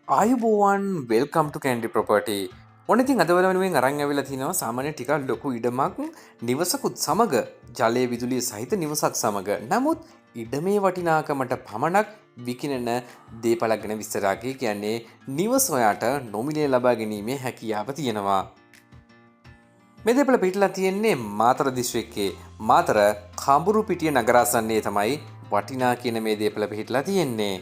ආයුබෝවන් වෙල්කම් ටු කැන්ඩි ප්‍රොපර්ටි. ඔන්න ඉතින් අද වෙනුවෙන් අරන් ඇවිල්ලා තිනවා සාමාන්‍ය ටිකක් ලොකු ඉඩමක් නිවසකුත් සමග ජලය විදුලිය සහිත නිවසක් සමග. නමුත් ඉඩමේ වටිනාකමට පමණක් විකිනෙන දේපලක් ගැන විස්තරාගේ කියන්නේ නිවස ඔයාට නොමිලේ ලබා ගැනීමේ හැකියාව තියෙනවා. මේ දේපල පිටලා තියෙන්නේ මාතර දිස්ත්‍රික්කයේ මාතර කඹුරුපිටිය නගරාසන්නයේ තමයි වටිනා කියන මේ දේපල පිටලා තියෙන්නේ.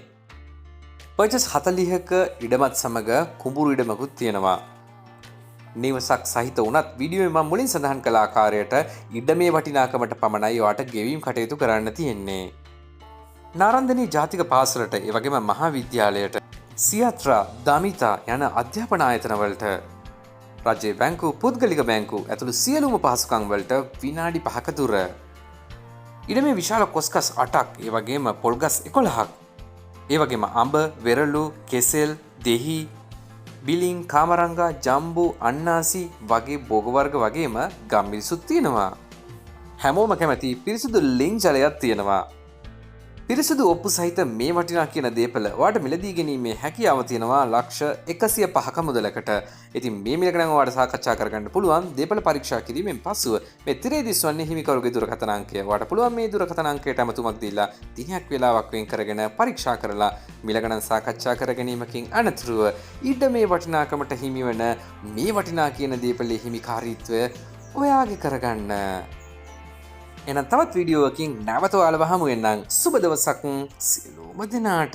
පර්චස් 40ක ඉඩමත් සමග කුඹුරු ඉඩමකුත් තියෙනවා. නිවසක් සහිත වුණත් වීඩියෝවේ මම මුලින් සඳහන් කළ ආකාරයට ඉඩමේ වටිනාකමට පමණයි ඔයාට ගෙවීම් කටයුතු කරන්න තියෙන්නේ. නාරන්දනී ජාතික පාසලට, ඒ වගේම මහාවිද්‍යාලයට, සියත්‍රා, දමිතා යන අධ්‍යාපන ආයතනවලට, රජයේ බැංකු, පුද්ගලික බැංකු ඇතුළු සියලුම පහසුකම් වලට විනාඩි 5ක දුර. ඉඩමේ විශාල කොස්ගස් 8ක්, ඒ වගේම පොල්ගස් 11ක්, ඒ වගේම අඹ, වෙරළු, කෙසෙල්, දෙහි, බිලිං, කාමරංගා, ජම්බු, අන්නාසි වගේ භෝග වර්ග වගේම ගම්මිරිසුත් තියෙනවා. හැමෝම කැමති පිරිසුදු ලිං ජලයක් තියෙනවා. පිරිසුදු ඔප්පු සහිත මේ වටිනා කියන දේපල ඔයාට මිලදී ගැනීමේ හැකියාව තියෙනවා ලක්ෂ 105ක මුදලකට. ඉතින් මේ මිල ගැන ඔයාට සාකච්ඡා කරගන්න පුළුවන් දේපල පරීක්ෂා කිරීමෙන් පසුව මේ තිරේ දිස්වන්නේ හිමිකරුගේ දුරකථන අංකය. ඔයාට පුළුවන් මේ දුරකථන අංකයට අමතුමක් දීලා දිනයක් වේලාවක් වෙන් කරගෙන පරීක්ෂා කරලා මිල ගැන සාකච්ඡා කර ගැනීමකින් අනතුරුව ඉඩ මේ වටිනාකමට හිමි වෙන මේ වටිනා කියන දේපලේ හිමිකාරීත්වය ඔයාගේ කරගන්න. එනම් තවත් වීඩියෝවකින් නැවත ඔයාලව හමු වෙන්නම්. සුබ දවසක් සියලුම දෙනාට.